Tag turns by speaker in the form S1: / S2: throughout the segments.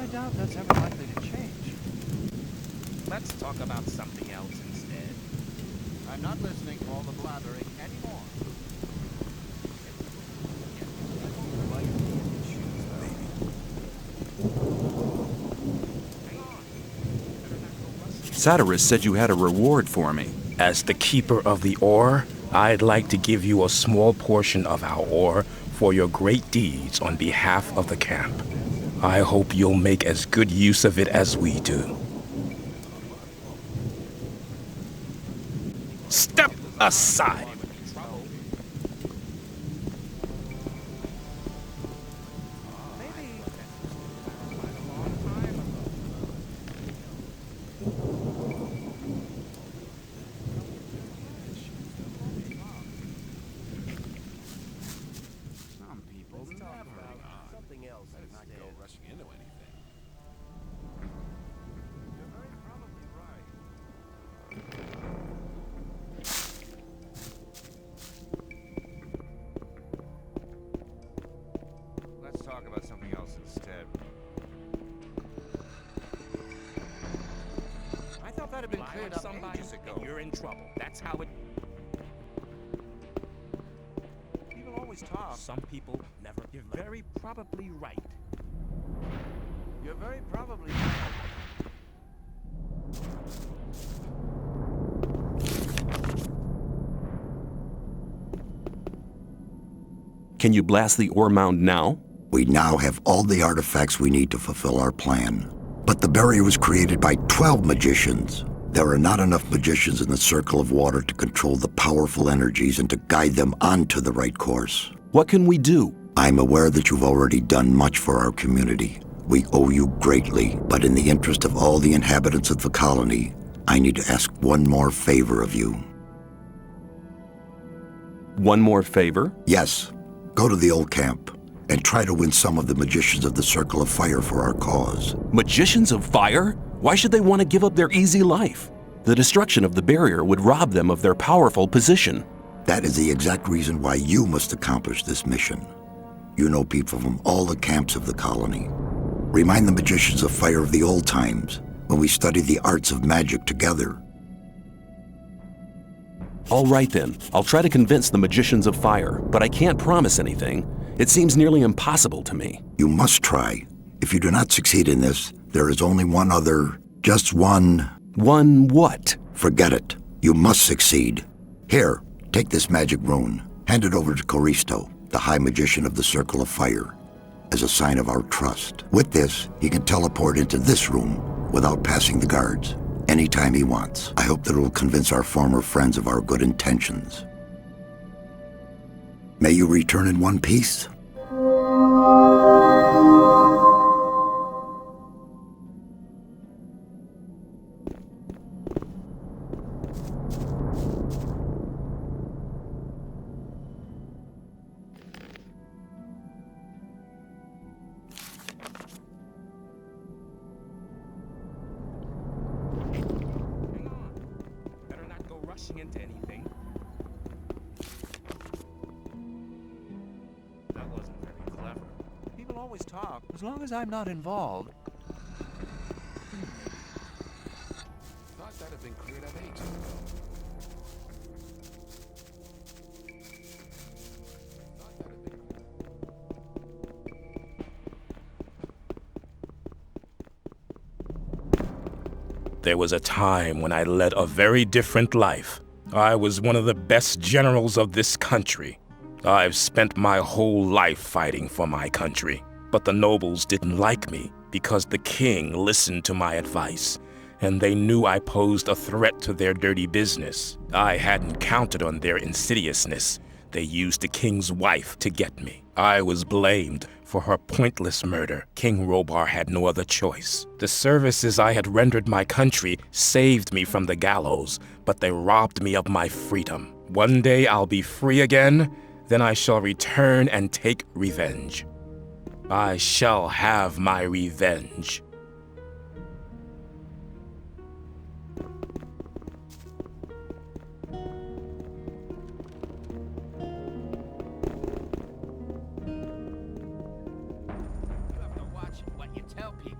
S1: I doubt that's ever likely to change.
S2: Let's talk about something else instead.
S1: I'm not listening to all the blathering anymore.
S3: Saturas said you had a reward for me.
S4: As the keeper of the ore, I'd like to give you a small portion of our ore for your great deeds on behalf of the camp. I hope you'll make as good use of it as we do. Step aside!
S2: Let's talk about something else instead.
S1: I thought that had been cleared up
S2: Somebody
S1: ages ago.
S2: and you're in trouble. That's how it...
S1: People always talk.
S2: Some people never... You're very probably right.
S1: You're very probably right.
S3: Can you blast the ore mound now?
S5: We now have all the artifacts we need to fulfill our plan. But the barrier was created by 12 magicians. There are not enough magicians in the circle of water to control the powerful energies and to guide them onto the right course.
S3: What can we do?
S5: I'm aware that you've already done much for our community. We owe you greatly, but in the interest of all the inhabitants of the colony, I need to ask one more favor of you.
S3: One more favor?
S5: Yes. Go to the old camp and try to win some of the magicians of the Circle of Fire for our cause.
S3: Magicians of fire? Why should they want to give up their easy life? The destruction of the barrier would rob them of their powerful position.
S5: That is the exact reason why you must accomplish this mission. You know people from all the camps of the colony. Remind the magicians of fire of the old times, when we studied the arts of magic together.
S3: All right then, I'll try to convince the magicians of fire, but I can't promise anything. It seems nearly impossible to me.
S5: You must try. If you do not succeed in this, there is only one other, just one...
S3: One what?
S5: Forget it. You must succeed. Here, take this magic rune. Hand it over to Coristo, the High Magician of the Circle of Fire, as a sign of our trust. With this, he can teleport into this room without passing the guards, anytime he wants. I hope that it will convince our former friends of our good intentions. May you return in one piece.
S2: Into anything. That wasn't very clever.
S1: People always talk, as long as I'm not involved.
S6: Thought that had been cleared up ages ago.
S4: There was a time when I led a very different life. I was one of the best generals of this country. I've spent my whole life fighting for my country. But the nobles didn't like me because the king listened to my advice, and they knew I posed a threat to their dirty business. I hadn't counted on their insidiousness. They used the king's wife to get me. I was blamed for her pointless murder. King Robar had no other choice. The services I had rendered my country saved me from the gallows, but they robbed me of my freedom. One day I'll be free again, then I shall return and take revenge. I shall have my revenge.
S2: Tell people.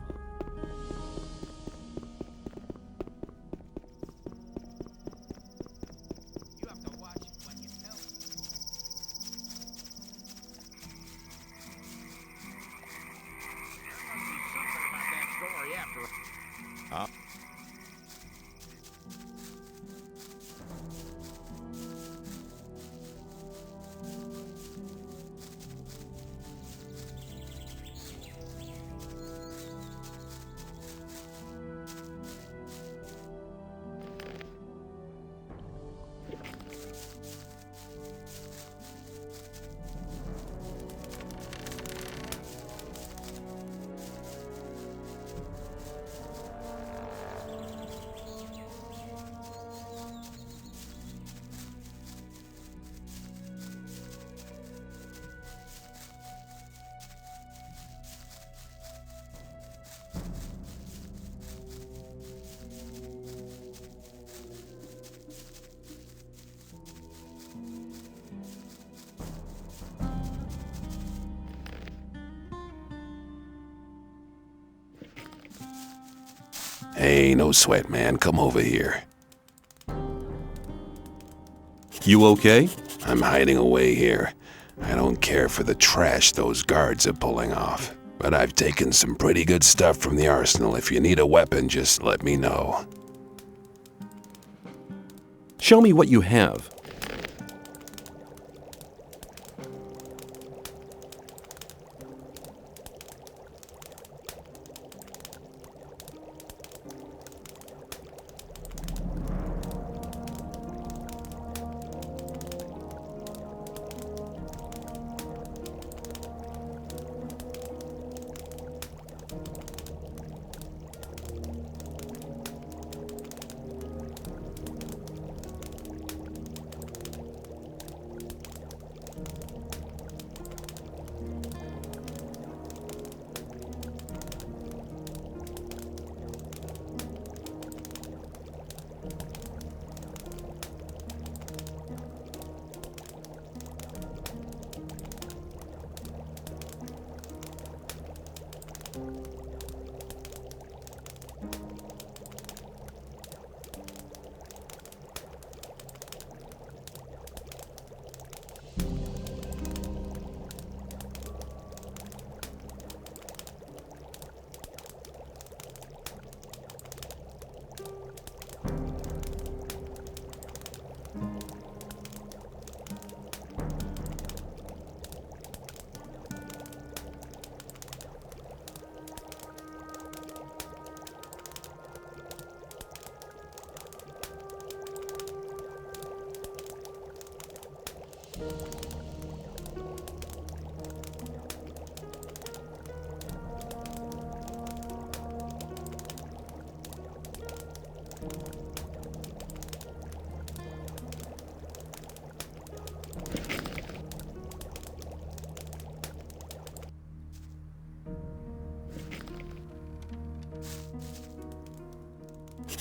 S7: Hey, no sweat, man. Come over here.
S3: You okay?
S7: I'm hiding away here. I don't care for the trash those guards are pulling off. But I've taken some pretty good stuff from the arsenal. If you need a weapon, just let me know.
S3: Show me what you have.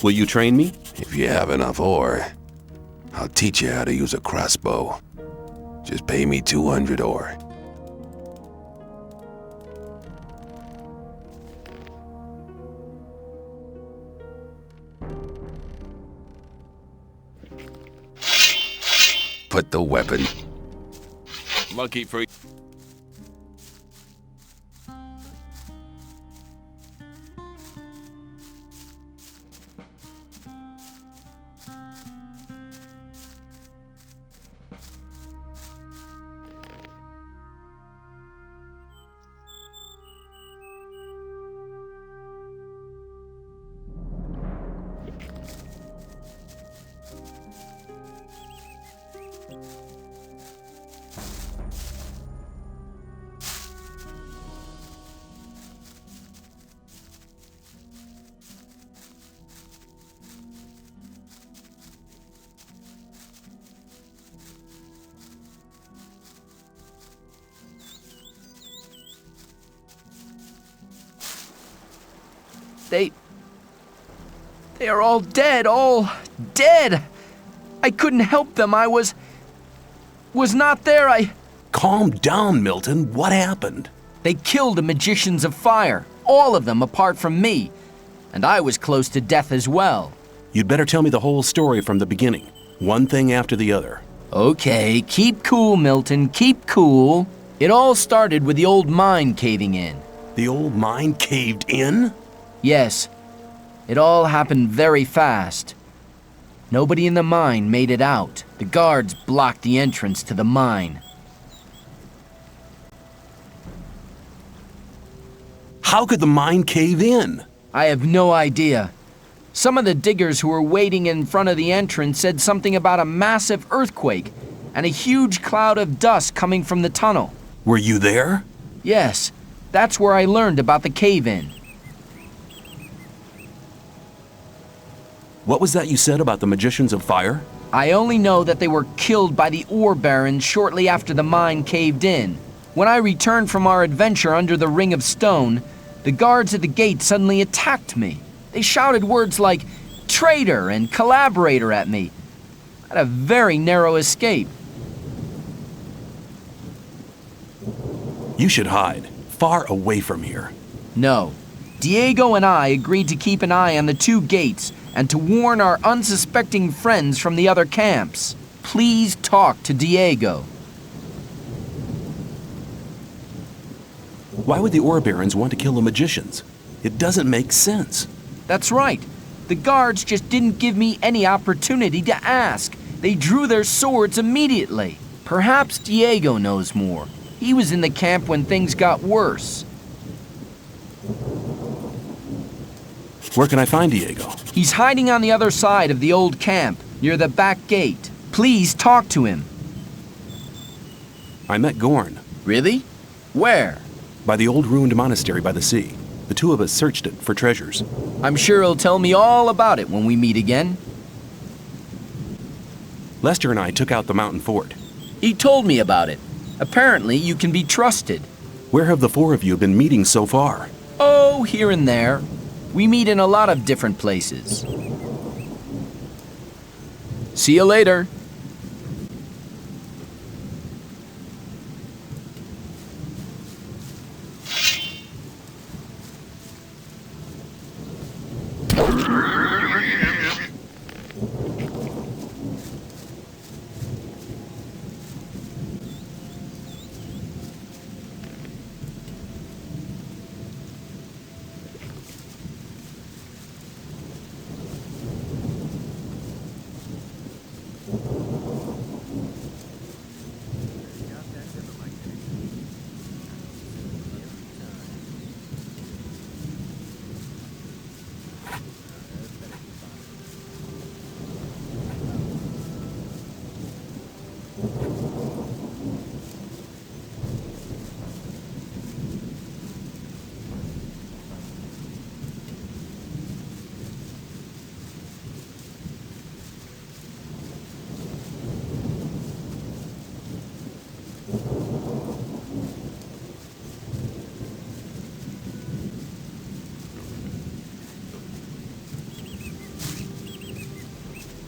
S3: Will you train me?
S7: If you have enough ore, I'll teach you how to use a crossbow. Just pay me 200 ore. Put the weapon.
S6: Lucky for you.
S8: They are all dead, all dead. I couldn't help them. I was not there.
S3: Calm down, Milten. What happened?
S8: They killed the magicians of fire, all of them apart from me. And I was close to death as well.
S3: You'd better tell me the whole story from the beginning. One thing after the other.
S8: Okay, keep cool, Milten, keep cool. It all started with the old mine caving in.
S3: The old mine caved in?
S8: Yes. It all happened very fast. Nobody in the mine made it out. The guards blocked the entrance to the mine.
S3: How could the mine cave in?
S8: I have no idea. Some of the diggers who were waiting in front of the entrance said something about a massive earthquake and a huge cloud of dust coming from the tunnel.
S3: Were you there?
S8: Yes, that's where I learned about the cave-in.
S3: What was that you said about the magicians of fire?
S8: I only know that they were killed by the ore barons shortly after the mine caved in. When I returned from our adventure under the Ring of Stone, the guards at the gate suddenly attacked me. They shouted words like traitor and collaborator at me. I had a very narrow escape.
S3: You should hide, far away from here.
S8: No, Diego and I agreed to keep an eye on the 2 gates and to warn our unsuspecting friends from the other camps. Please talk to Diego.
S3: Why would the Ore Barons want to kill the magicians? It doesn't make sense.
S8: That's right. The guards just didn't give me any opportunity to ask. They drew their swords immediately. Perhaps Diego knows more. He was in the camp when things got worse.
S3: Where can I find Diego?
S8: He's hiding on the other side of the old camp, near the back gate. Please talk to him.
S3: I met Gorn.
S8: Really? Where?
S3: By the old ruined monastery by the sea. The 2 of us searched it for treasures.
S8: I'm sure he'll tell me all about it when we meet again.
S3: Lester and I took out the mountain fort.
S8: He told me about it. Apparently, you can be trusted.
S3: Where have the 4 of you been meeting so far?
S8: Oh, here and there. We meet in a lot of different places. See you later.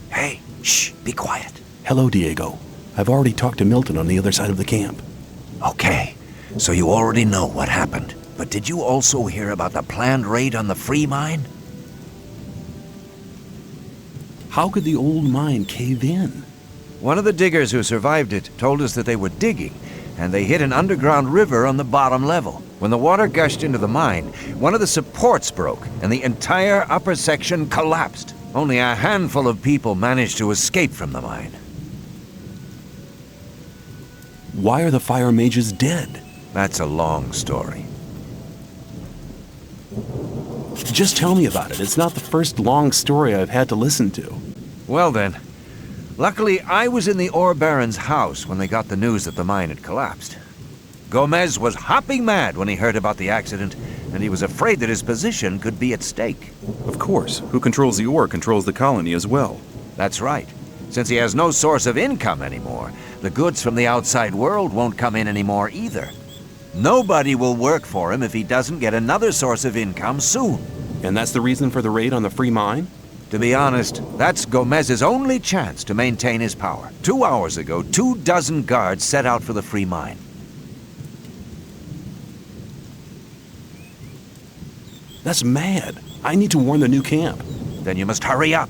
S9: Hey, shh, be quiet.
S3: Hello, Diego. I've already talked to Milten on the other side of the camp.
S9: Okay, so you already know what happened. But did you also hear about the planned raid on the free mine?
S3: How could the old mine cave in?
S9: One of the diggers who survived it told us that they were digging, and they hit an underground river on the bottom level. When the water gushed into the mine, one of the supports broke, and the entire upper section collapsed. Only a handful of people managed to escape from the mine.
S3: Why are the fire mages dead?
S9: That's a long story.
S3: Just tell me about it. It's not the first long story I've had to listen to.
S9: Well then, luckily I was in the Ore Baron's house when they got the news that the mine had collapsed. Gomez was hopping mad when he heard about the accident, and he was afraid that his position could be at stake.
S10: Of course. Who controls the ore controls the colony as well.
S9: That's right. Since he has no source of income anymore, the goods from the outside world won't come in anymore either. Nobody will work for him if he doesn't get another source of income soon.
S3: And that's the reason for the raid on the free mine?
S9: To be honest, that's Gomez's only chance to maintain his power. 2 hours ago, 24 guards set out for the free mine.
S3: That's mad. I need to warn the new camp.
S9: Then you must hurry up.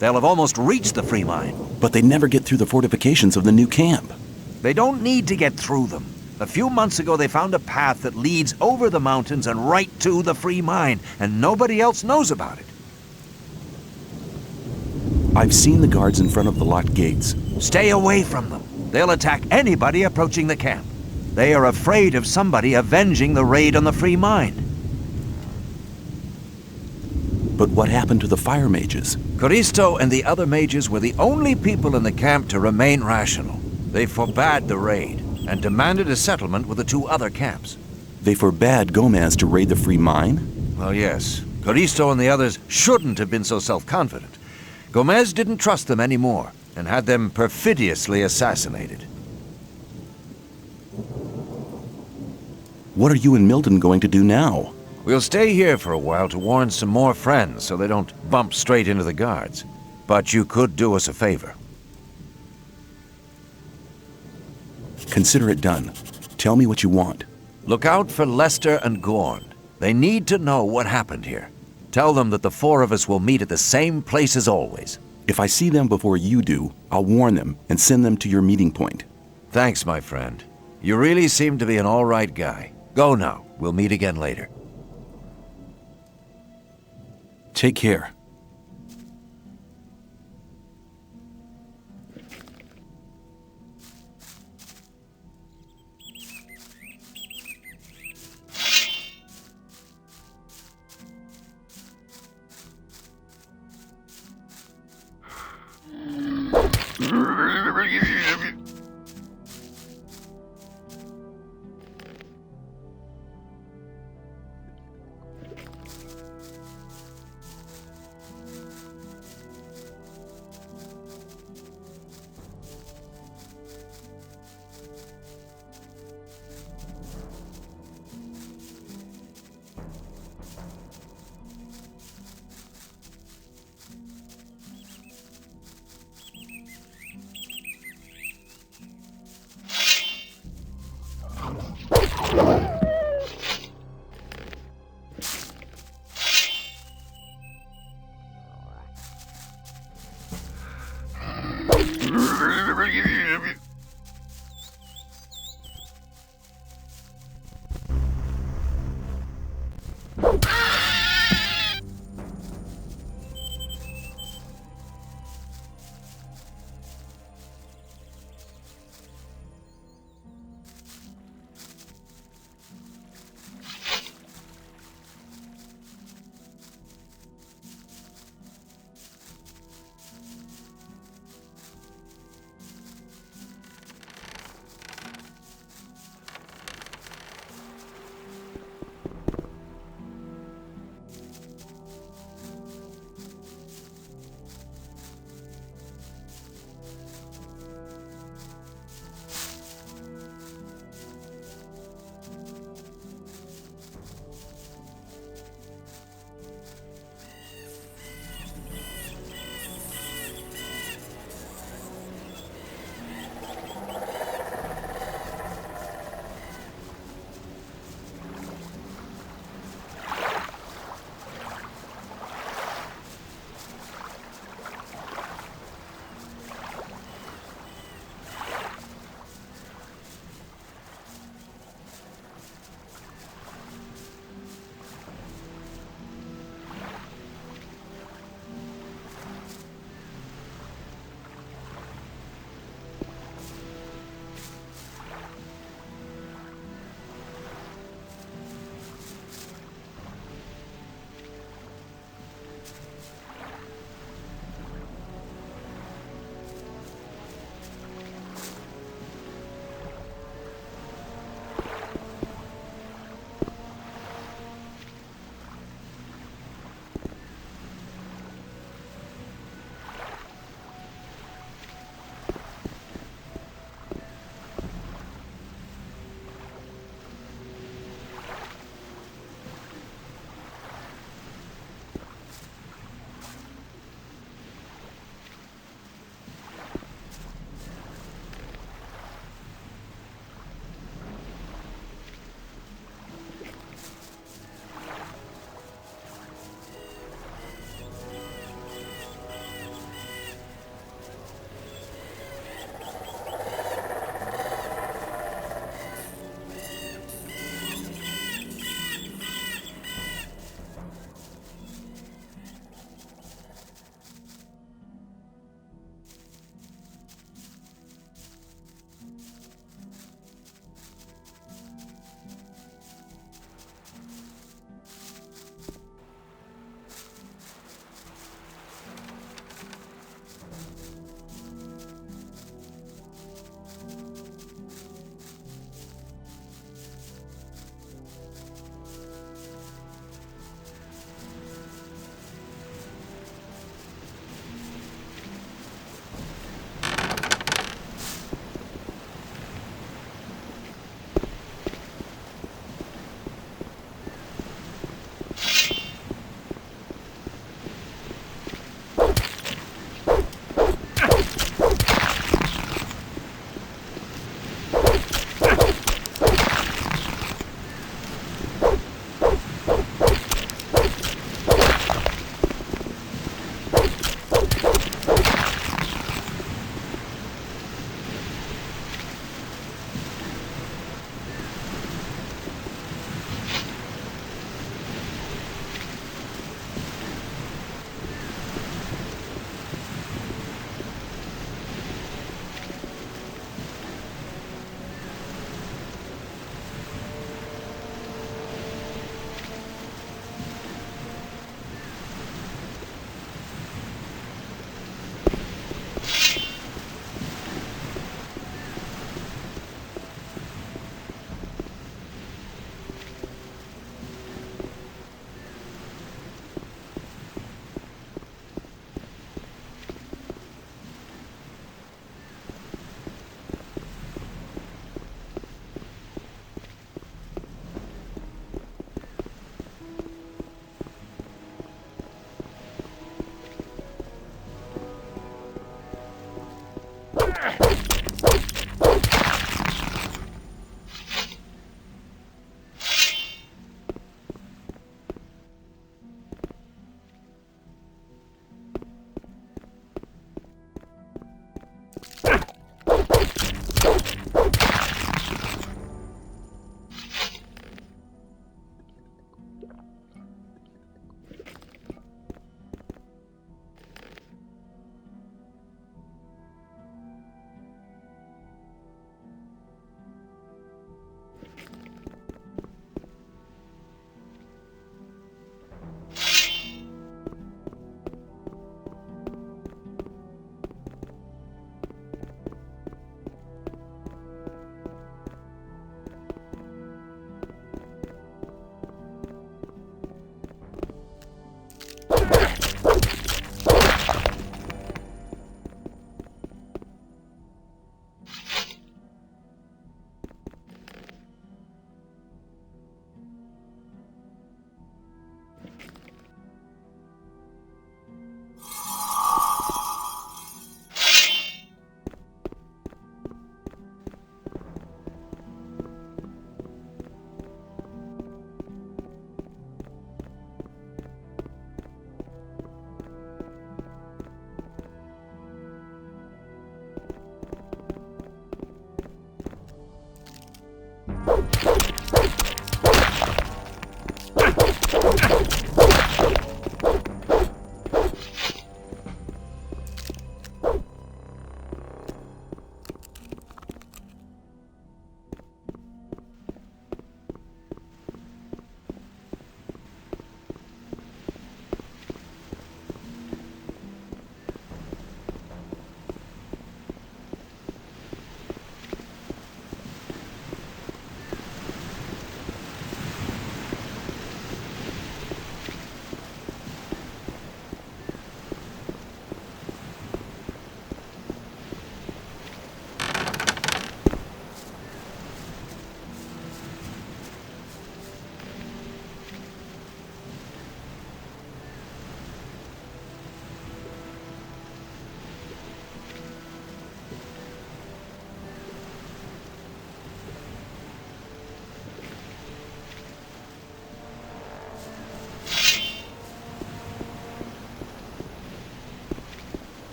S9: They'll have almost reached the free mine.
S3: But they never get through the fortifications of the new camp.
S9: They don't need to get through them. A few months ago, they found a path that leads over the mountains and right to the free mine, and nobody else knows about it.
S3: I've seen the guards in front of the locked gates.
S9: Stay away from them. They'll attack anybody approaching the camp. They are afraid of somebody avenging the raid on the free mine.
S3: But what happened to the fire mages?
S9: Coristo and the other mages were the only people in the camp to remain rational. They forbade the raid and demanded a settlement with the 2 other camps.
S3: They forbade Gomez to raid the free mine?
S9: Well, yes. Coristo and the others shouldn't have been so self-confident. Gomez didn't trust them anymore and had them perfidiously assassinated.
S3: What are you and Milten going to do now?
S9: We'll stay here for a while to warn some more friends so they don't bump straight into the guards. But you could do us a favor.
S3: Consider it done. Tell me what you want.
S9: Look out for Lester and Gorn. They need to know what happened here. Tell them that the four of us will meet at the same place as always.
S3: If I see them before you do, I'll warn them and send them to your meeting point.
S9: Thanks, my friend. You really seem to be an all right guy. Go now. We'll meet again later.
S3: Take care.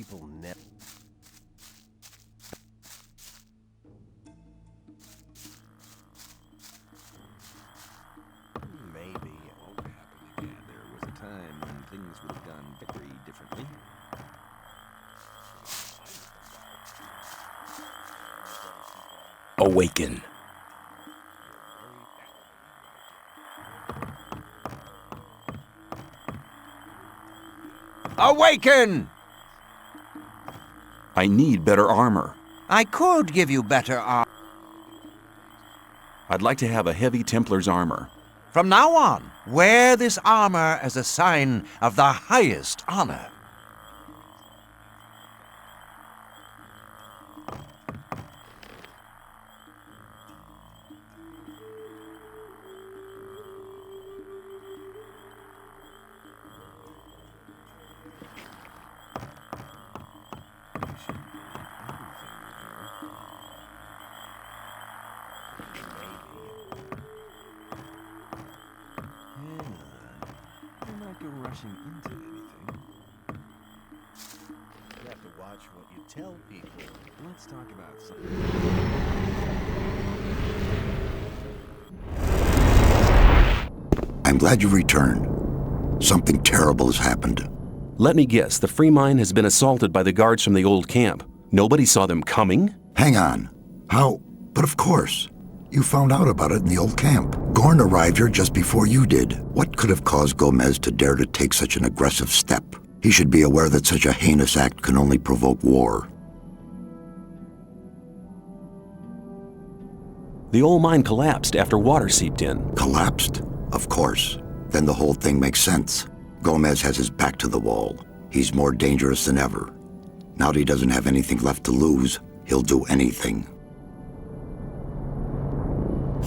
S6: people never...
S10: Maybe it won't happen again. There was a time when things would have gone very differently.
S4: Awaken.
S9: Awaken!
S3: I need better armor.
S9: I could give you better armor.
S3: I'd like to have a heavy Templar's armor.
S9: From now on, wear this armor as a sign of the highest honor.
S10: Rushing into anything.
S1: You have to watch what you tell people.
S10: Let's talk about something.
S5: I'm glad you returned. Something terrible has happened.
S3: Let me guess, the free mine has been assaulted by the guards from the old camp. Nobody saw them coming?
S5: Hang on. How? But of course. You found out about it in the old camp. Gorn arrived here just before you did. What could have caused Gomez to dare to take such an aggressive step? He should be aware that such a heinous act can only provoke war.
S3: The old mine collapsed after water seeped in.
S5: Collapsed? Of course. Then the whole thing makes sense. Gomez has his back to the wall. He's more dangerous than ever. Now that he doesn't have anything left to lose, he'll do anything.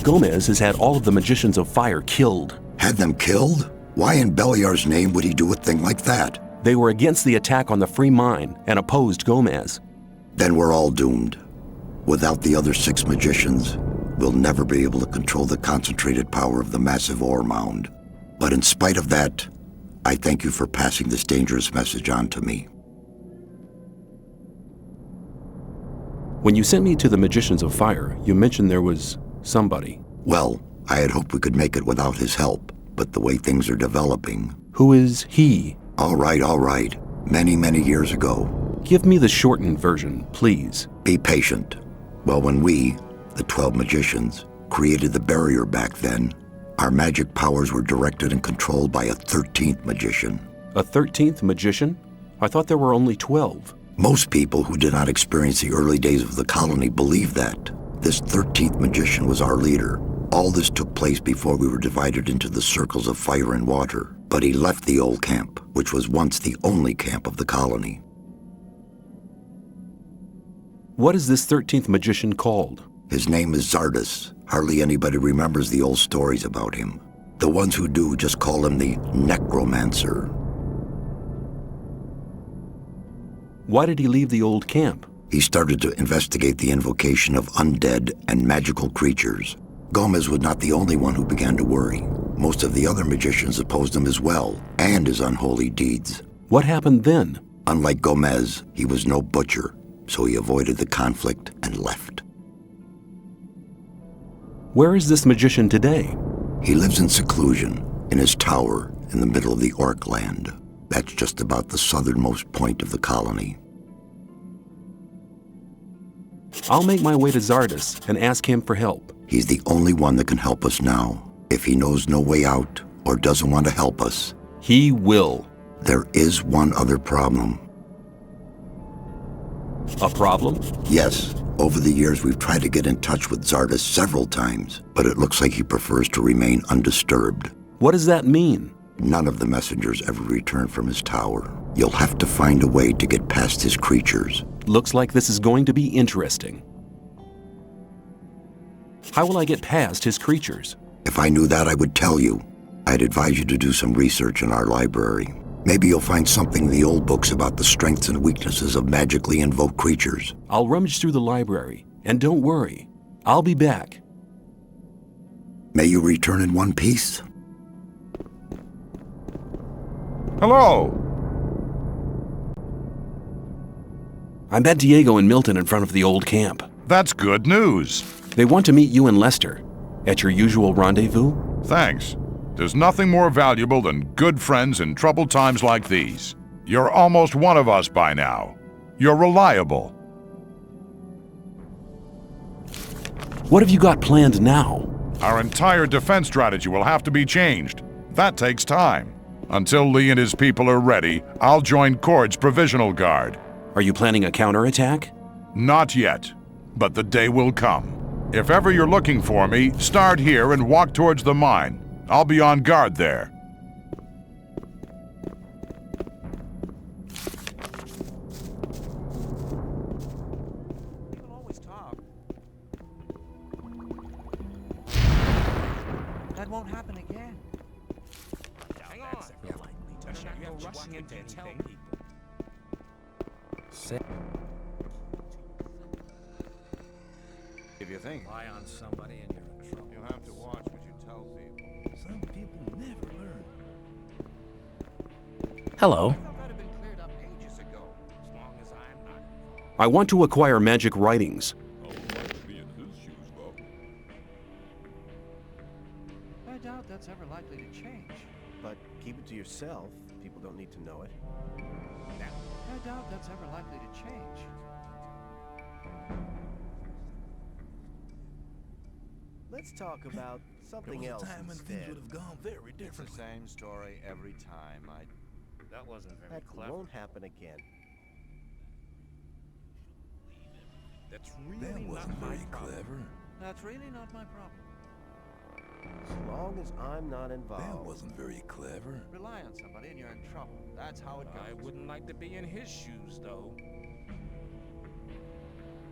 S3: Gomez has had all of the Magicians of Fire killed.
S5: Had them killed? Why in Beliar's name would he do a thing like that?
S3: They were against the attack on the free mine and opposed Gomez.
S5: Then we're all doomed. Without the other 6 magicians, we'll never be able to control the concentrated power of the massive ore mound. But in spite of that, I thank you for passing this dangerous message on to me.
S3: When you sent me to the Magicians of Fire, you mentioned there was somebody.
S5: Well, I had hoped we could make it without his help, but the way things are developing...
S3: Who is he?
S5: All right. Many, many years ago.
S3: Give me the shortened version, please.
S5: Be patient. Well, when we, the 12 magicians, created the barrier back then, our magic powers were directed and controlled by a 13th magician.
S3: A 13th magician? I thought there were only 12.
S5: Most people who did not experience the early days of the colony believe that. This 13th magician was our leader. All this took place before we were divided into the circles of fire and water. But he left the old camp, which was once the only camp of the colony.
S3: What is this 13th magician called?
S5: His name is Xardas. Hardly anybody remembers the old stories about him. The ones who do just call him the necromancer.
S3: Why did he leave the old camp?
S5: He started to investigate the invocation of undead and magical creatures. Gomez was not the only one who began to worry. Most of the other magicians opposed him as well, and his unholy deeds.
S3: What happened then?
S5: Unlike Gomez, he was no butcher, so he avoided the conflict and left.
S3: Where is this magician today?
S5: He lives in seclusion, in his tower in the middle of the Orc land. That's just about the southernmost point of the colony.
S3: I'll make my way to Xardas and ask him for help.
S5: He's the only one that can help us now. If he knows no way out or doesn't want to help us,
S3: he will.
S5: There is one other problem.
S3: A problem?
S5: Yes. Over the years, we've tried to get in touch with Xardas several times, but it looks like he prefers to remain undisturbed.
S3: What does that mean?
S5: None of the messengers ever return from his tower. You'll have to find a way to get past his creatures.
S3: Looks like this is going to be interesting. How will I get past his creatures?
S5: If I knew that, I would tell you. I'd advise you to do some research in our library. Maybe you'll find something in the old books about the strengths and weaknesses of magically invoked creatures.
S3: I'll rummage through the library, and don't worry, I'll be back.
S5: May you return in one piece.
S4: Hello!
S3: I met Diego and Milten in front of the old camp.
S11: That's good news.
S3: They want to meet you and Lester at your usual rendezvous.
S11: Thanks. There's nothing more valuable than good friends in troubled times like these. You're almost one of us by now. You're reliable.
S3: What have you got planned now?
S11: Our entire defense strategy will have to be changed. That takes time. Until Lee and his people are ready, I'll join Cord's provisional guard.
S3: Are you planning a counterattack?
S11: Not yet, but the day will come. If ever you're looking for me, start here and walk towards the mine. I'll be on guard there.
S10: People always talk. That won't happen again.
S2: Hang on. You better not go rushing into anything.
S1: If you think
S2: Rely on somebody and you're in trouble.
S1: you'll have to watch what you tell people.
S6: Some people never learn.
S2: Hello.
S1: I thought that had been cleared up ages ago.
S2: As long as I'm not.
S3: I want to acquire magic writings.
S6: I would like to be in his shoes, Bob.
S10: I doubt that's ever likely to change.
S12: But keep it to yourself. People don't need to know it.
S10: I doubt that's ever likely to change.
S12: Let's talk about something else instead.
S6: have gone very
S1: It's the same story every time.
S2: That wasn't very
S12: That
S2: clever.
S12: won't happen again.
S2: That's really not my problem.
S10: That's really not my problem.
S12: As long as I'm not involved.
S6: wasn't very clever.
S10: Rely on somebody and you're in trouble. That's how it goes.
S2: I wouldn't like to be in his shoes, though.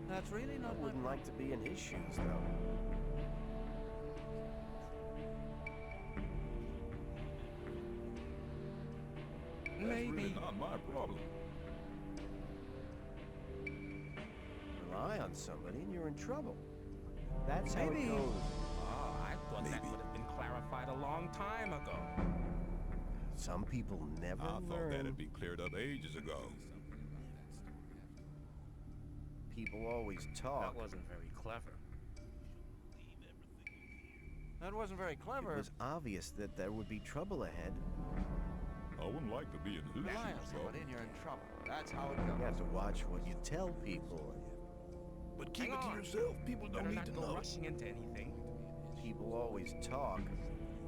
S10: That's really
S12: I
S10: not my
S12: wouldn't
S10: problem.
S12: like to be in his shoes, though.
S2: Maybe.
S6: not my problem.
S12: Rely on somebody and you're in trouble. That's how
S10: Maybe.
S12: it goes.
S2: Oh, I thought that would have been clarified a long time ago.
S12: Some people never learn.
S6: be cleared up ages ago.
S12: People always talk.
S2: That wasn't very clever.
S10: That wasn't very
S12: It
S10: clever.
S12: was obvious that there would be trouble ahead.
S6: I wouldn't like to be in his
S10: Rely on somebody and you're in trouble. That's how it goes.
S12: You have to watch what you tell people.
S6: But
S2: Hang on.
S6: People
S2: Better not go rushing into anything.
S12: People always talk.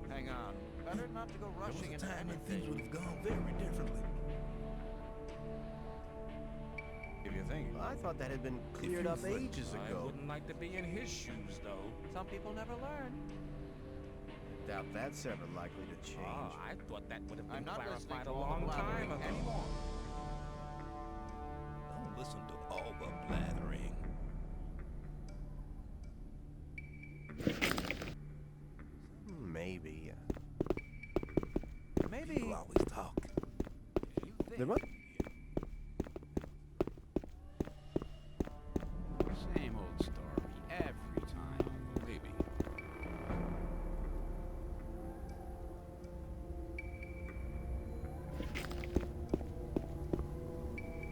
S10: Hang on. Better not to go rushing into anything.
S6: have gone very differently.
S1: If you think
S12: I thought that had been cleared up ages
S2: I
S12: ago.
S2: wouldn't like to be in his shoes, though.
S10: Some people never learn.
S12: Doubt that's ever likely to change.
S2: Oh, I thought that would have been
S1: I'm not listening
S2: clarified
S1: to
S2: a
S1: all the
S2: long
S1: blathering
S2: time ago.
S1: anymore.
S6: Don't listen to all the blathering.
S12: Maybe.
S10: Maybe.
S6: People always talk.
S12: There must
S1: same old story every time.
S6: Maybe.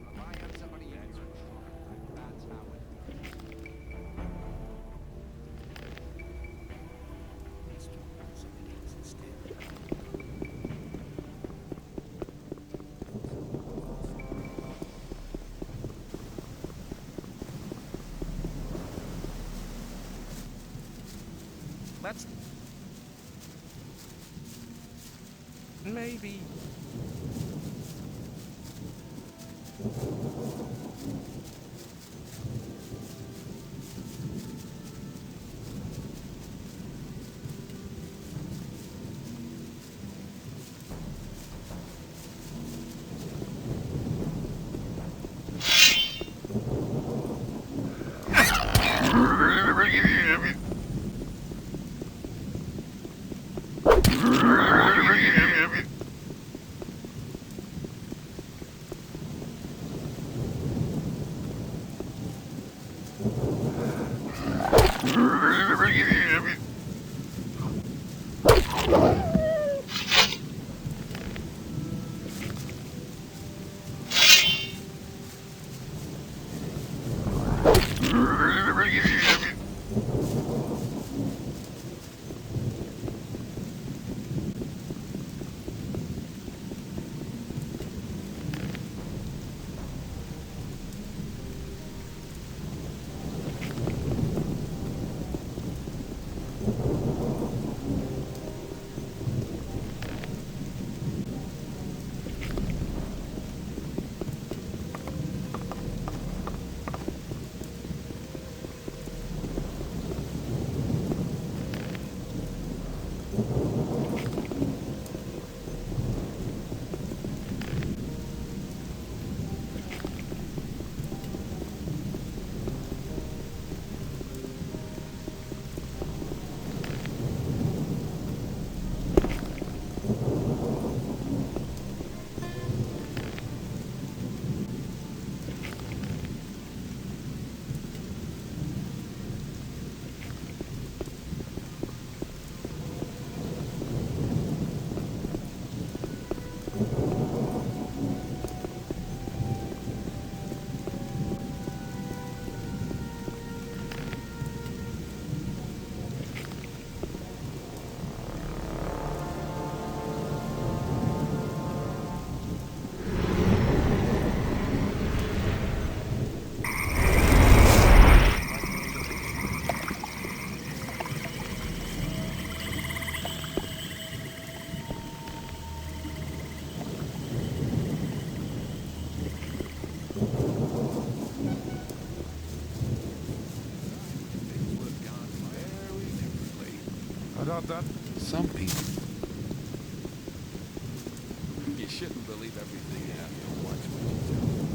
S1: Rely on somebody and you're in trouble. That's how it goes.
S2: Let's... Maybe...
S11: I thought that...
S7: Some people. You shouldn't believe everything you have to watch what you do.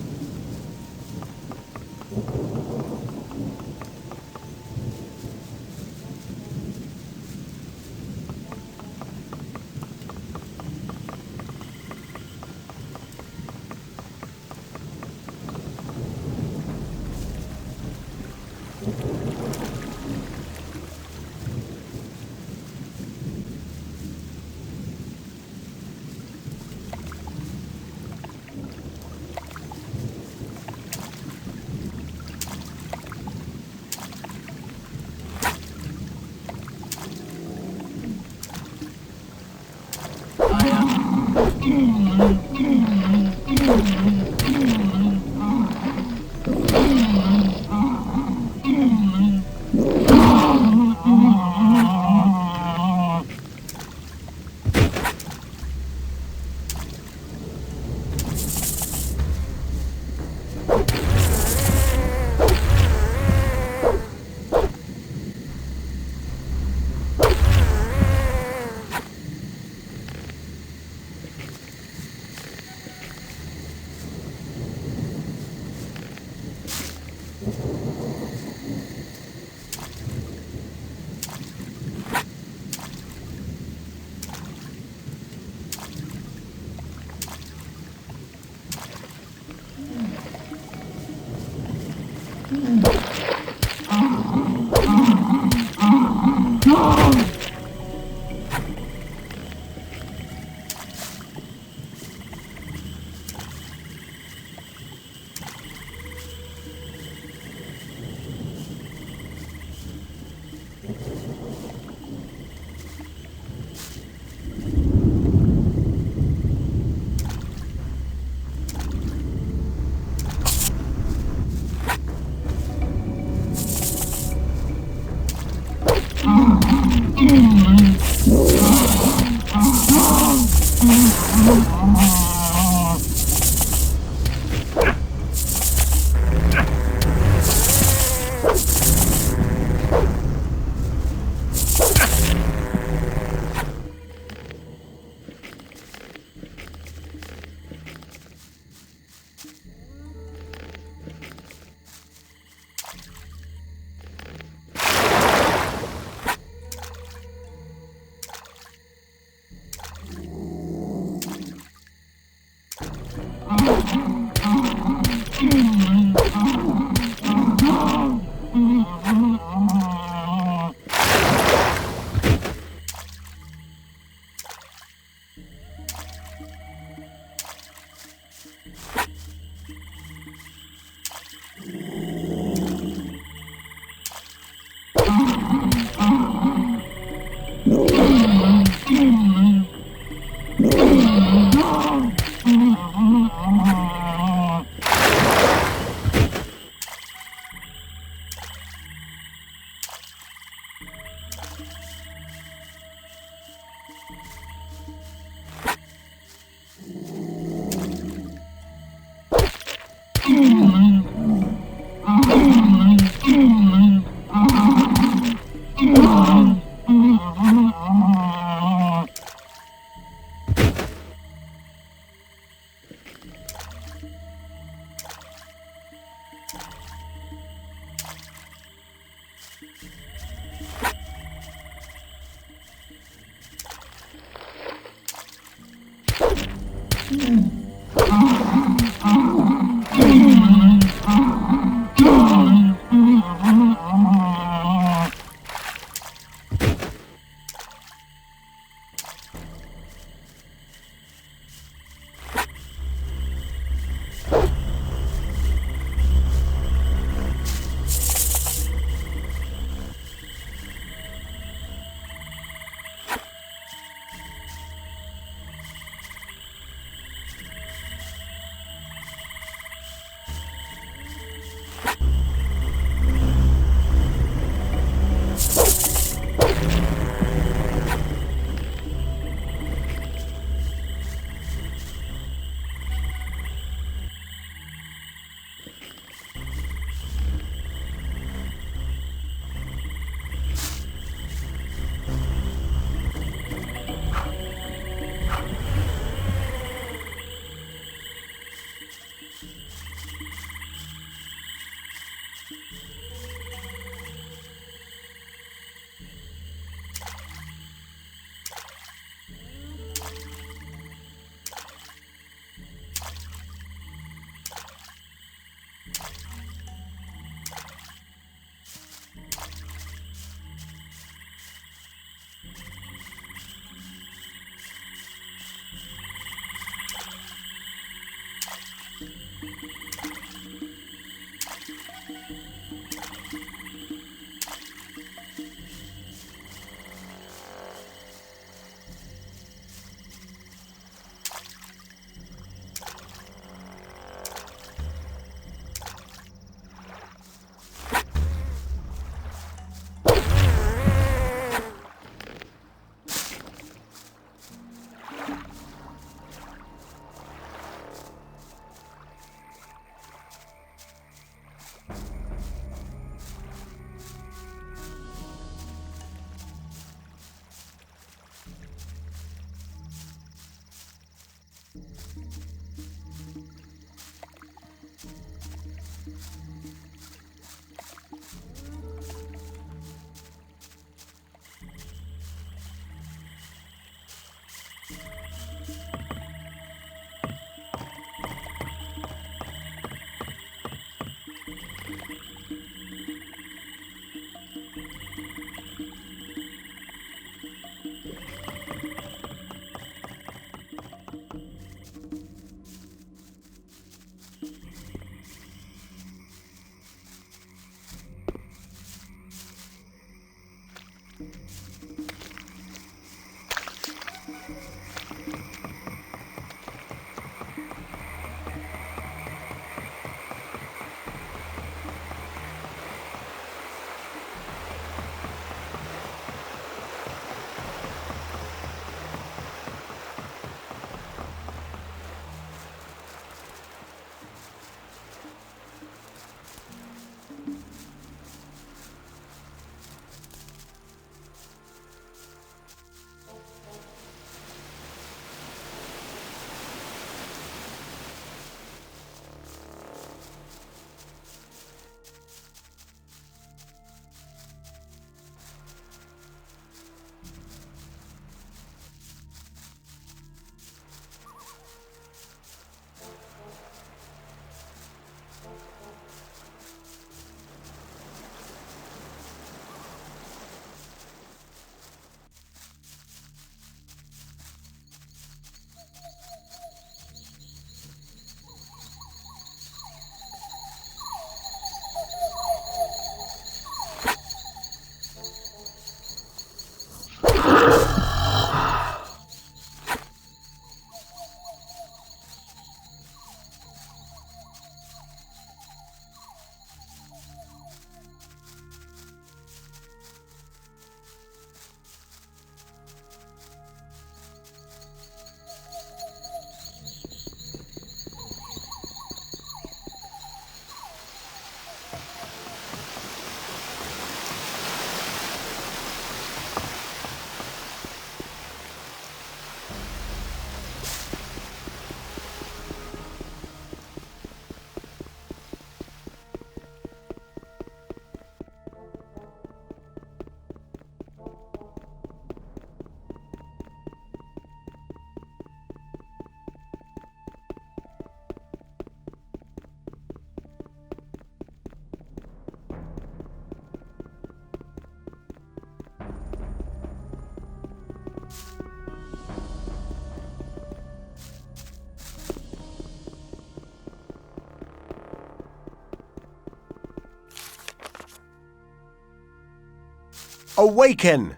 S12: Awaken!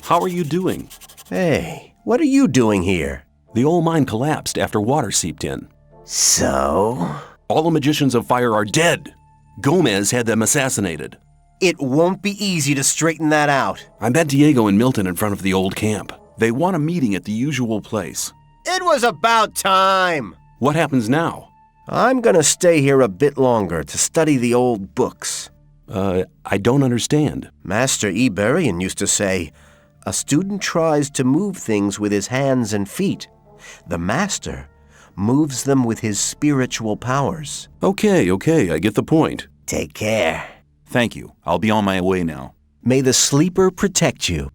S3: How are you doing?
S12: Hey, what are you doing here?
S3: The old mine collapsed after water seeped in.
S12: So?
S3: All the magicians of fire are dead. Gomez had them assassinated.
S12: It won't be easy to straighten that out.
S3: I met Diego and Milten in front of the old camp. They want a meeting at the usual place.
S12: It was about time!
S3: What happens now?
S12: I'm gonna stay here a bit longer to study the old books.
S3: I don't understand.
S12: Master Iberian used to say, a student tries to move things with his hands and feet. The master moves them with his spiritual powers.
S3: Okay, I get the point.
S12: Take care.
S13: Thank you. I'll be on my way now.
S12: May the sleeper protect you.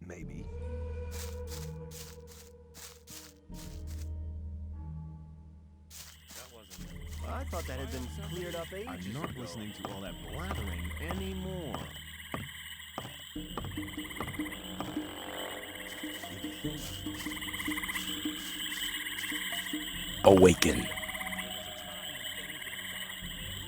S10: Maybe.
S12: I thought that had been cleared up ages
S10: I'm not
S12: ago.
S10: listening to all that blathering anymore.
S4: Awaken.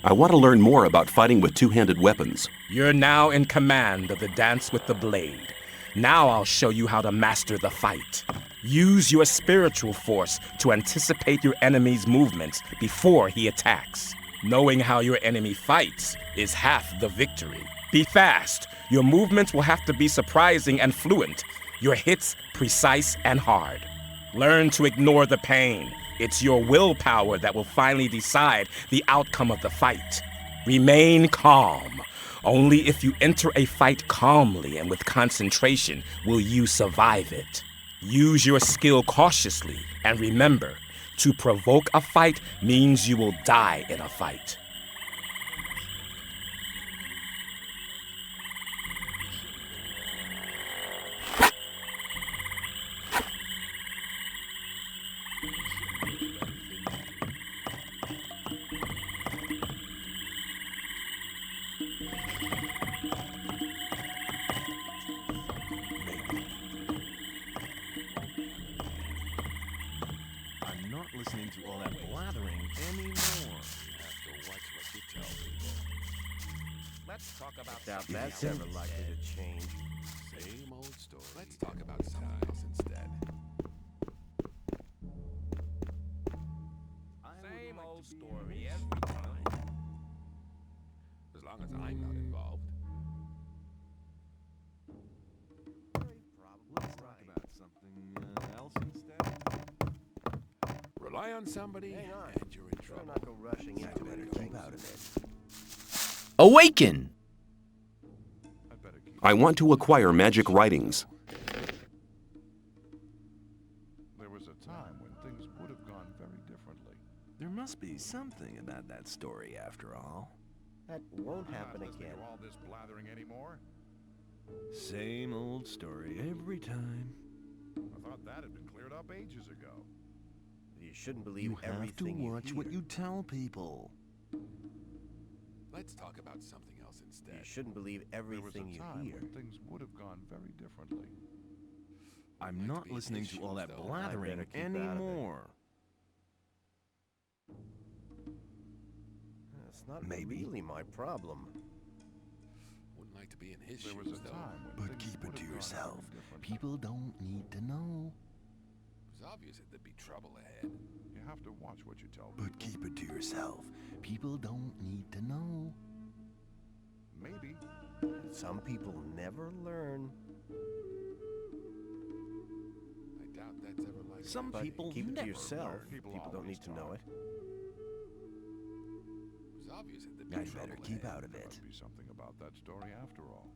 S3: I want to learn more about fighting with two-handed weapons.
S4: You're now in command of the dance with the blade. Now I'll show you how to master the fight. Use your spiritual force to anticipate your enemy's movements before he attacks. Knowing how your enemy fights is half the victory. Be fast. Your movements will have to be surprising and fluent. Your hits precise and hard. Learn to ignore the pain. It's your willpower that will finally decide the outcome of the fight. Remain calm. Only if you enter a fight calmly and with concentration will you survive it. Use your skill cautiously, and remember, to provoke a fight means you will die in a fight.
S10: I'm not listening to all that blathering anymore. You have to watch what you tell people.
S4: Let's talk about
S12: Doubt
S4: something
S12: that's
S4: else
S12: ever likely
S4: instead.
S6: to change. Same old story. Let's talk about something else instead.
S4: Same old story every time.
S6: As long as I'm not involved.
S10: Let's talk about something else instead.
S6: Rely on somebody,
S12: Hang on.
S6: and you're in
S12: Better
S6: trouble.
S12: not go rushing into
S6: Better
S12: anything.
S6: keep out of
S12: it.
S8: Awaken!
S3: I want to acquire magic writings.
S11: There was a time when things would have gone very differently.
S10: There must be something about that story after all.
S12: That won't
S11: I'm not
S12: happen
S11: listening
S12: again.
S11: to all this blathering anymore.
S10: Same old story every time.
S11: I thought that had been cleared up ages ago.
S12: You shouldn't believe
S10: You have to
S12: everything you
S10: watch
S12: hear.
S10: what you tell people.
S6: Let's talk about something else instead.
S12: You shouldn't believe everything you
S11: There was a time
S12: hear.
S11: when things would have gone very differently.
S10: I'm not listening to all that blathering
S12: better keep out of it.
S10: anymore.
S12: That's not
S10: Maybe.
S12: really my problem.
S6: Wouldn't like to be in his
S11: There
S6: shoes,
S11: was a
S6: though.
S11: time when
S10: But
S11: things
S10: keep it
S11: would
S10: to
S11: have gone
S10: yourself.
S11: very differently.
S10: People don't need to know.
S6: It was obvious that there'd be trouble ahead.
S11: You have to watch what you tell
S10: But
S11: people.
S10: keep it to yourself. People don't need to know.
S11: Maybe.
S12: Some people never learn.
S6: I doubt that's ever like
S10: Some
S12: But
S10: people
S12: keep it to
S10: never
S12: yourself.
S10: learn.
S11: People
S12: People don't
S11: always
S12: need to know
S11: talk.
S12: it.
S6: It was obvious that there'd be
S10: I'd
S6: trouble
S10: better keep
S6: ahead.
S10: out of
S11: There
S10: it.
S11: must be something about that story after all.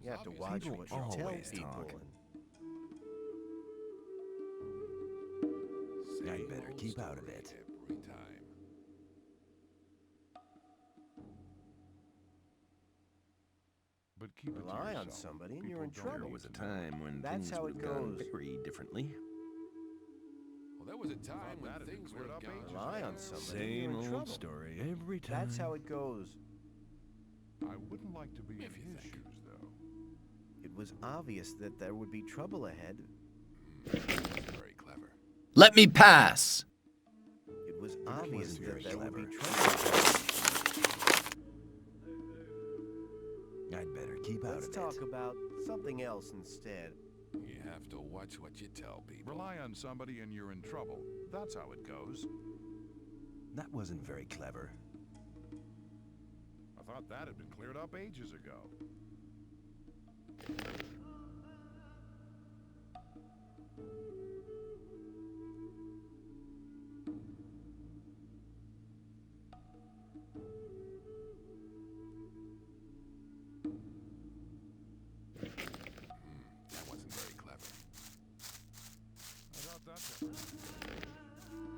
S12: You have to
S6: obvious
S12: watch
S10: people
S12: what you tell
S10: always
S12: people.
S10: talk.
S12: and
S6: Same
S10: I'd better
S6: old
S10: keep out of
S6: story
S10: it.
S6: every time.
S11: But keep it to
S12: Rely on
S11: yourself.
S12: somebody and
S11: People
S12: you're in
S11: don't
S12: trouble.
S10: There
S11: need
S10: was a
S11: to know.
S10: time when
S12: That's
S10: things
S12: how
S10: would
S12: it
S10: have gone
S12: goes.
S10: very differently.
S6: Well, there was a time when
S11: that had been
S6: things
S11: cleared
S6: would have
S11: up
S6: gone.
S11: ages
S12: Rely on somebody and you're
S10: Same
S12: in
S10: old
S12: trouble.
S10: story every time.
S12: That's how it goes.
S11: I wouldn't like to be in
S6: If you
S11: his
S6: think.
S11: shoes, though.
S12: It was obvious that there would be trouble ahead.
S6: Very clever.
S8: Let me pass!
S12: It was obvious
S10: wasn't
S12: that
S10: very
S12: there would be
S10: clever.
S12: trouble ahead.
S10: I'd better keep out
S12: Let's
S10: of
S12: talk
S10: it.
S12: about something else instead.
S6: You have to watch what you tell people.
S11: Rely on somebody and you're in trouble. That's how it goes.
S10: That wasn't very clever.
S11: I thought that had been cleared up ages ago.
S6: That wasn't very clever.
S11: I thought that's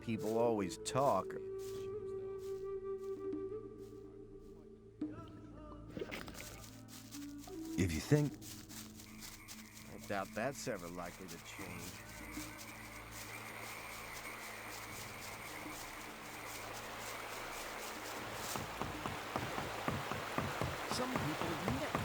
S12: People always talk.
S10: If you think
S12: I doubt that's ever likely to change.
S10: some people never.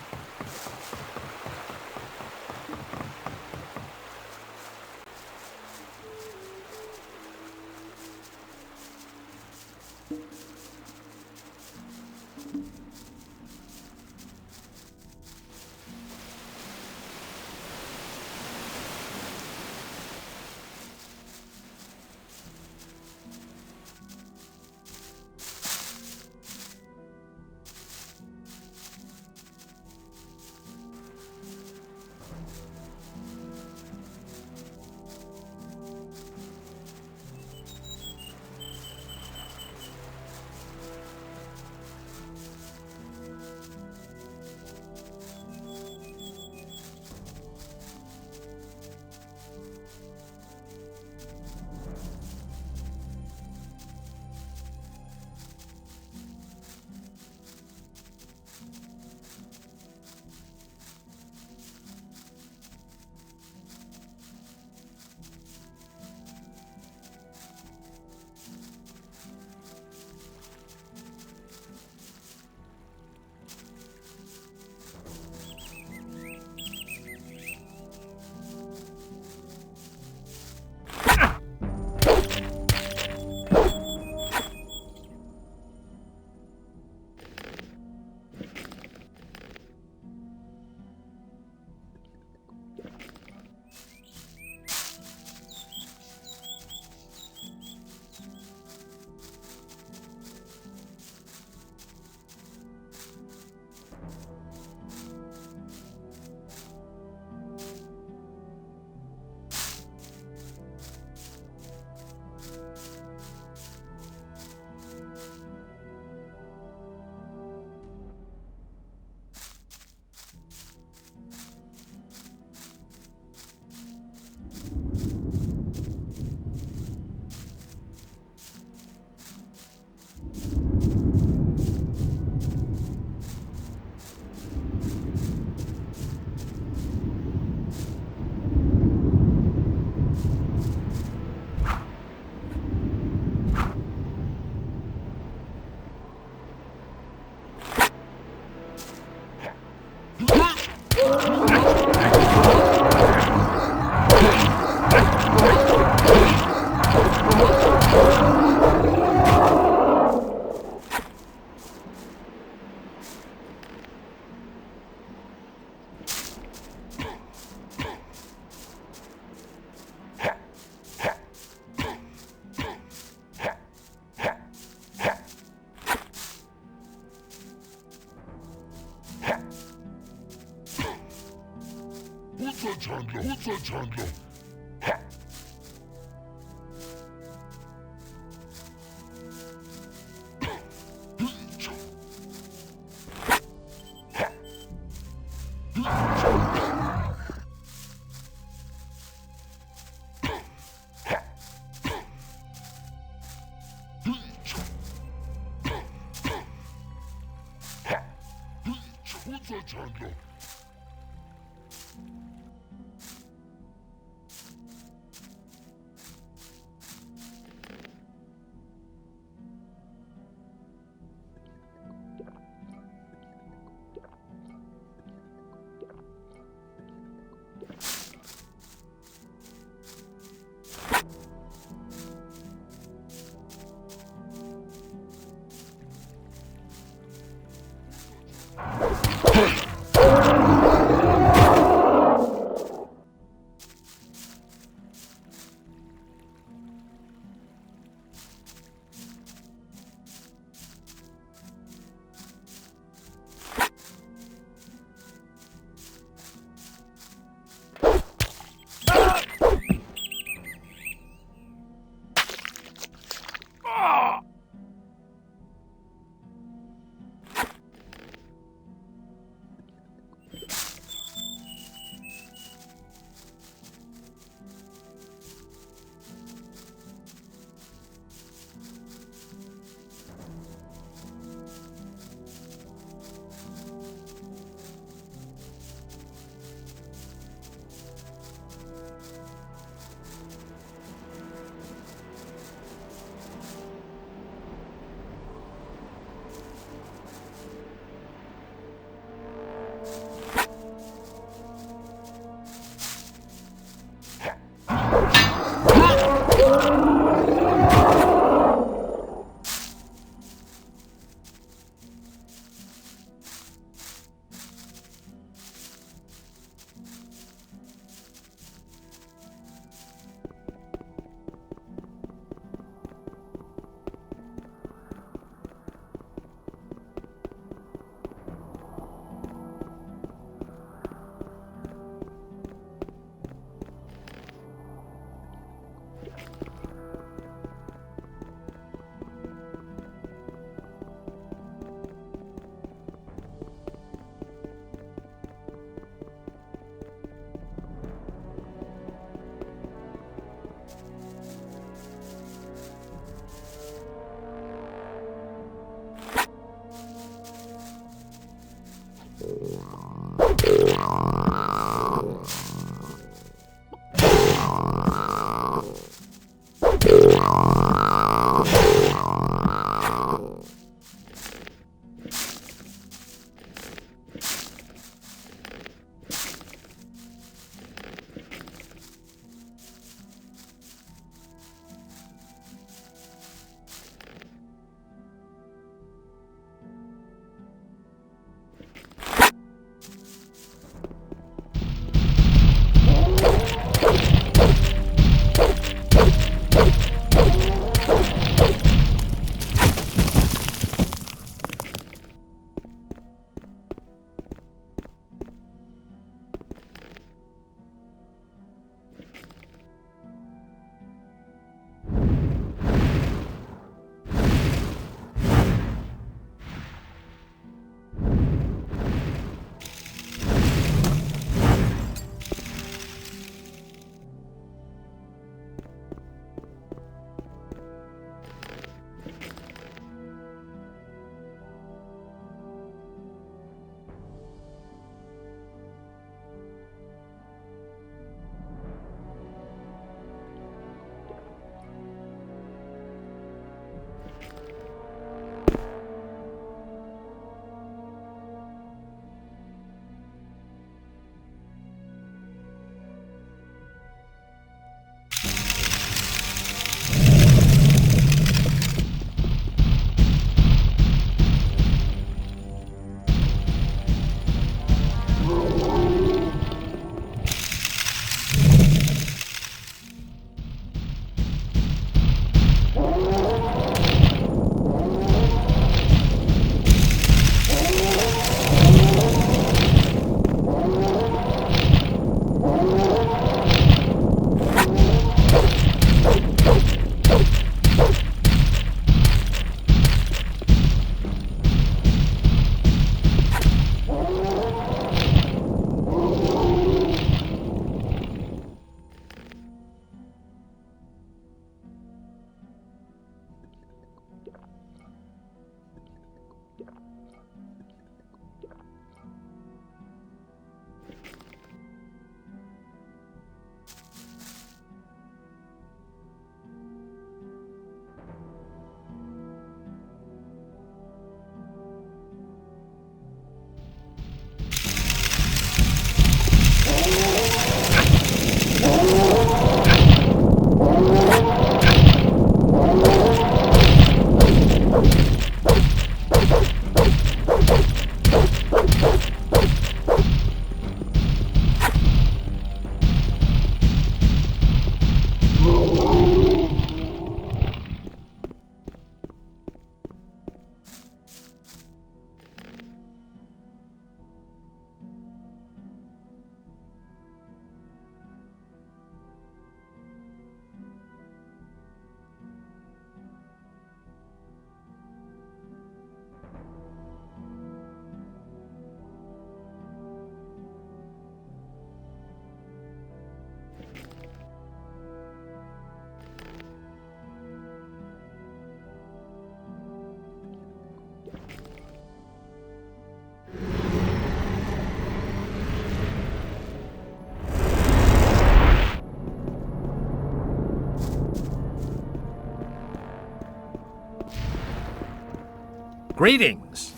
S14: Greetings.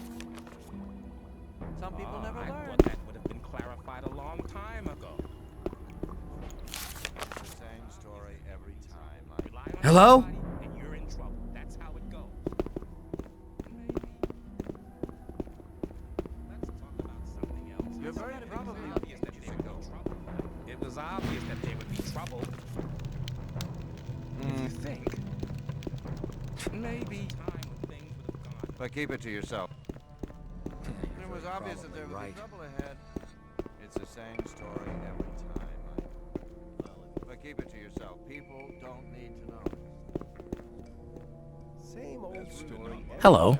S8: Some people never
S2: I
S8: learn.
S2: thought that would have been clarified a long time ago.
S1: The same story every time.
S2: Rely on
S14: Hello?
S2: somebody and you're in trouble. That's how it goes. Let's talk about something else.
S1: You're very
S2: Probably obvious that there would be trouble. It was obvious that there would be trouble. If you think, maybe time when things would have gone.
S1: But keep it to yourself. It was obvious that there would be trouble ahead. It's the same story every time. But keep it to yourself. People don't need to know.
S10: Same old story.
S14: Hello.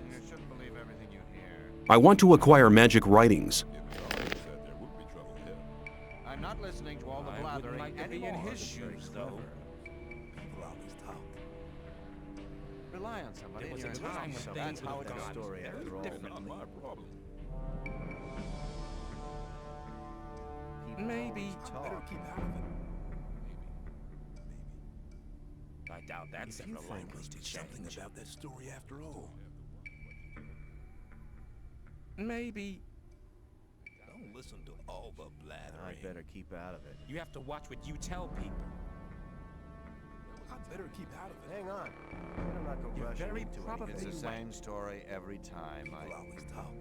S1: You shouldn't believe everything you hear.
S3: I want to acquire magic writings.
S1: I'm not listening to all the
S2: I
S1: blathering
S2: wouldn't like to be in
S1: anymore.
S2: his shoes, though.
S1: Rely on somebody.
S2: There was
S1: and
S2: a
S1: you're in
S2: time when
S1: trouble.
S2: things
S1: That's
S2: would
S1: how
S2: have
S1: it
S2: gone
S1: goes.
S10: story after all.
S2: differently.
S10: People
S2: Maybe.
S10: always talk.
S2: I doubt that's ever likely to change.
S13: about that story after all.
S2: Maybe.
S13: Don't listen to all the blathering.
S10: I'd better keep out of it.
S2: You have to watch what you tell people.
S13: I'd better keep out of it.
S10: Hang on. Better not go
S2: You're
S10: rushing
S2: very
S10: into
S2: probably
S1: It's
S10: anything.
S1: the same story every time.
S13: People always talk.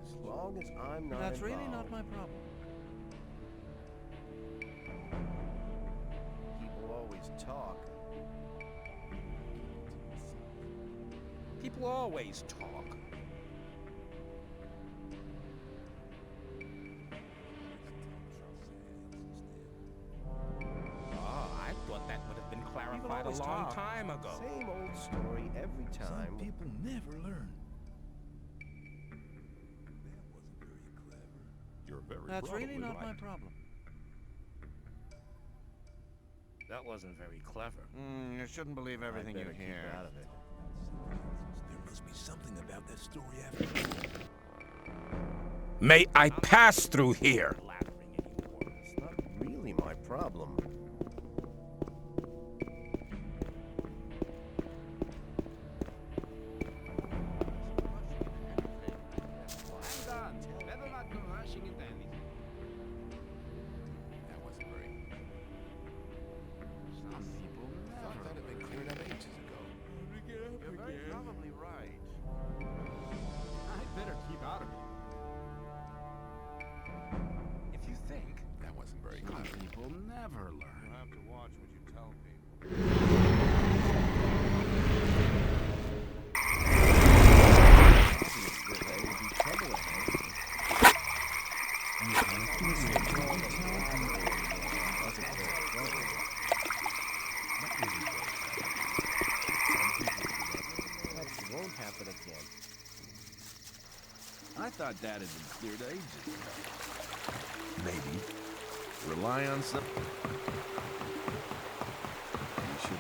S10: As long as I'm not
S8: That's really not
S10: involved.
S8: my problem.
S10: People always talk.
S2: People always talk. I thought that would have been clarified a
S10: always
S2: long
S10: talk.
S2: time ago.
S10: Same old story every time.
S13: Some people never learn.
S11: You're very
S8: That's really
S11: probably
S8: not
S11: right.
S8: my problem.
S2: That wasn't very clever.
S1: You shouldn't believe everything
S10: I'd
S1: you
S10: better keep
S1: hear.
S10: out of it.
S13: There must be something about that story after all.
S4: May I pass through here?
S2: Blathering anymore.
S10: It's not really my problem.
S6: I'm done. Better not go rushing into anything.
S11: That wasn't very.
S6: Some people
S11: Thought that had been cleared up ages ago.
S1: You're very probably right.
S6: I'd better keep out of it.
S2: If you think,
S11: That wasn't very
S6: Some
S11: clever.
S6: people never
S1: You
S6: learn.
S1: have to watch what you tell people.
S10: That won't happen again.
S6: I thought that had been cleared ages ago.
S13: Maybe. Rely on some.
S10: You shouldn't.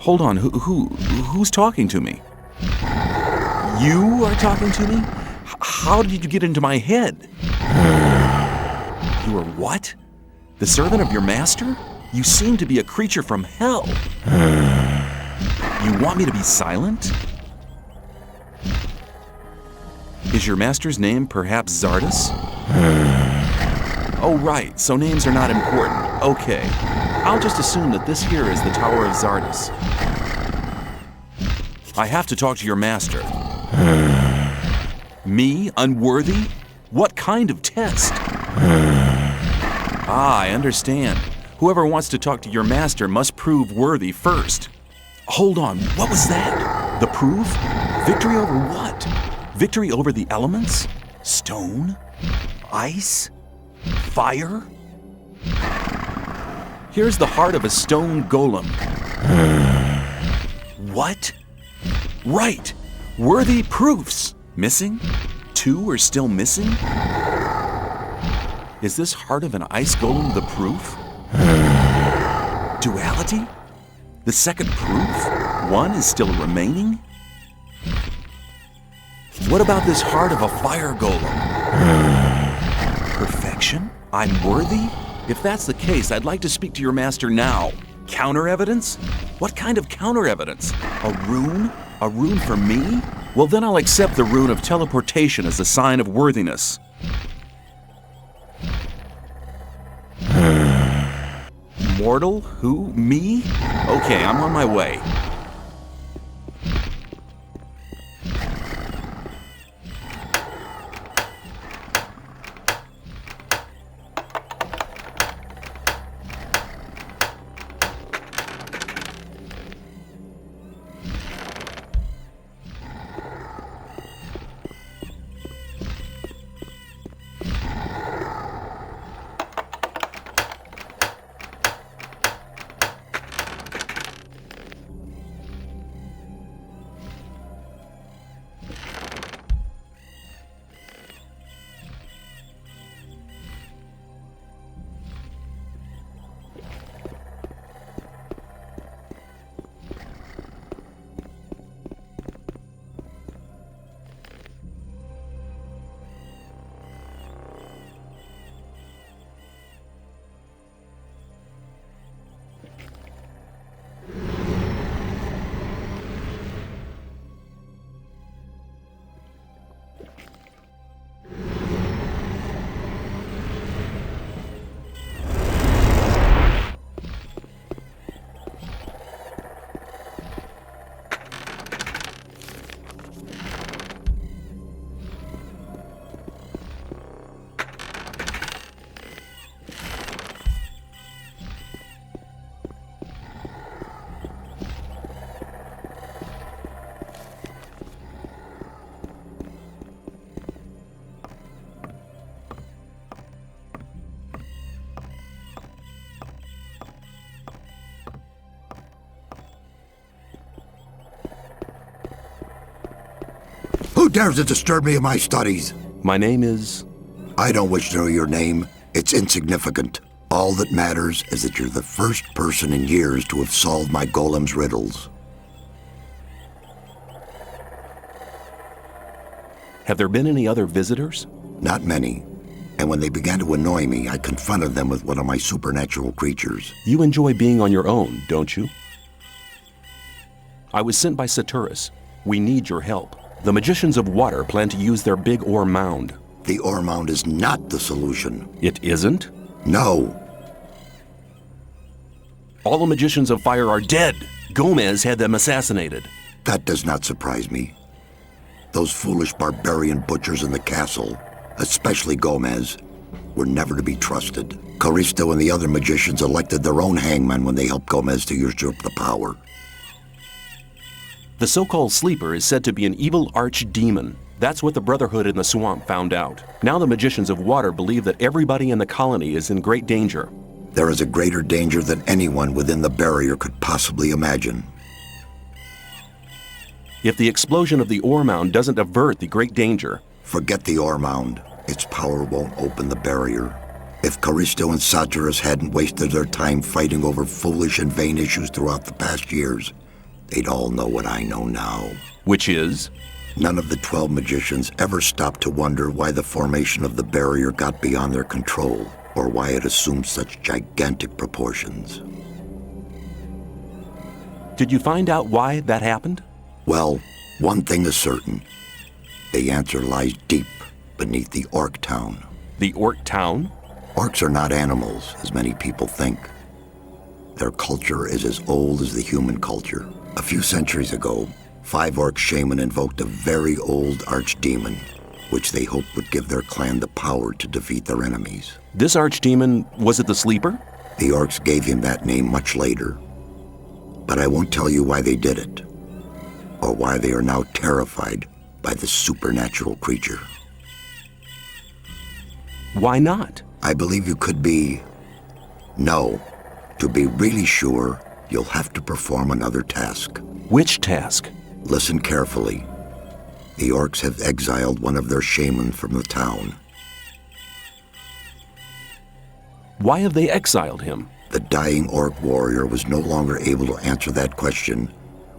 S3: Hold on, who's talking to me? You are talking to me? How did you get into my head? You are what? The servant of your master? You seem to be a creature from hell. You want me to be silent? Is your master's name perhaps Xardas? Oh, right, so names are not important. Okay, I'll just assume that this here is the Tower of Xardas. I have to talk to your master. Me, unworthy? What kind of test? Ah, I understand. Whoever wants to talk to your master must prove worthy first. Hold on, what was that? The proof? Victory over what? Victory over the elements? Stone? Ice? Fire? Here's the heart of a stone golem. What? Right! Worthy proofs! Missing? 2 are still missing? Is this heart of an ice golem the proof? Duality? The second proof? 1 is still remaining? What about this heart of a fire golem? Perfection? I'm worthy? If that's the case, I'd like to speak to your master now. Counter evidence? What kind of counter evidence? A rune? A rune for me? Well, then I'll accept the rune of teleportation as a sign of worthiness. Mortal? Who? Me? Okay, I'm on my way.
S5: Who dares to disturb me in my studies?
S3: My name is...
S5: I don't wish to know your name. It's insignificant. All that matters is that you're the first person in years to have solved my golem's riddles.
S3: Have there been any other visitors?
S5: Not many. And when they began to annoy me, I confronted them with one of my supernatural creatures.
S3: You enjoy being on your own, don't you? I was sent by Saturas. We need your help. The magicians of water plan to use their big ore mound.
S5: The ore mound is not the solution.
S3: It isn't?
S5: No.
S3: All the magicians of fire are dead. Gomez had them assassinated.
S5: That does not surprise me. Those foolish barbarian butchers in the castle, especially Gomez, were never to be trusted. Caristo and the other magicians elected their own hangman when they helped Gomez to usurp the power.
S3: The so-called sleeper is said to be an evil archdemon. That's what the Brotherhood in the swamp found out. Now the magicians of water believe that everybody in the colony is in great danger.
S5: There is a greater danger than anyone within the barrier could possibly imagine.
S3: If the explosion of the ore mound doesn't avert the great danger...
S5: Forget the ore mound. Its power won't open the barrier. If Caristo and Saturas hadn't wasted their time fighting over foolish and vain issues throughout the past years, they'd all know what I know now.
S3: Which is?
S5: None of the 12 magicians ever stopped to wonder why the formation of the barrier got beyond their control, or why it assumed such gigantic proportions.
S3: Did you find out why that happened?
S5: Well, one thing is certain. The answer lies deep beneath the Orc town.
S3: The Orc town?
S5: Orcs are not animals, as many people think. Their culture is as old as the human culture. A few centuries ago, 5 Orc shaman invoked a very old archdemon, which they hoped would give their clan the power to defeat their enemies.
S3: This archdemon, was it the Sleeper?
S5: The Orcs gave him that name much later. But I won't tell you why they did it, or why they are now terrified by this supernatural creature.
S3: Why not?
S5: I believe you could be... No. To be really sure, you'll have to perform another task.
S3: Which task?
S5: Listen carefully. The Orcs have exiled one of their shamans from the town.
S3: Why have they exiled him?
S5: The dying Orc warrior was no longer able to answer that question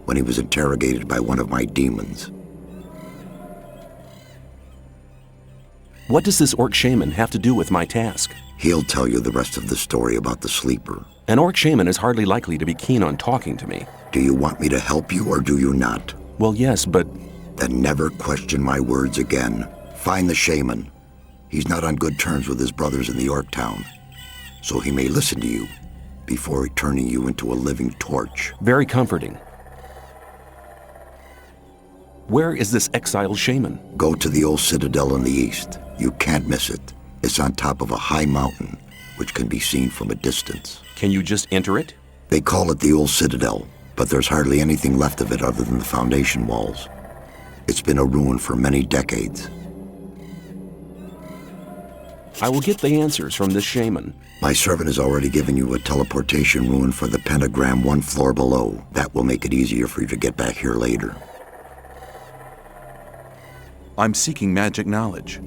S5: when he was interrogated by one of my demons.
S3: What does this Orc shaman have to do with my task?
S5: He'll tell you the rest of the story about the Sleeper.
S3: An Orc shaman is hardly likely to be keen on talking to me.
S5: Do you want me to help you or do you not?
S3: Well, yes, but...
S5: Then never question my words again. Find the shaman. He's not on good terms with his brothers in the Orc town, so he may listen to you before turning you into a living torch.
S3: Very comforting. Where is this exiled shaman?
S5: Go to the old citadel in the east. You can't miss it. It's on top of a high mountain, which can be seen from a distance.
S3: Can you just enter it?
S5: They call it the old citadel, but there's hardly anything left of it other than the foundation walls. It's been a ruin for many decades.
S3: I will get the answers from this shaman.
S5: My servant has already given you a teleportation rune for the pentagram 1 floor below. That will make it easier for you to get back here later.
S3: I'm seeking magic knowledge.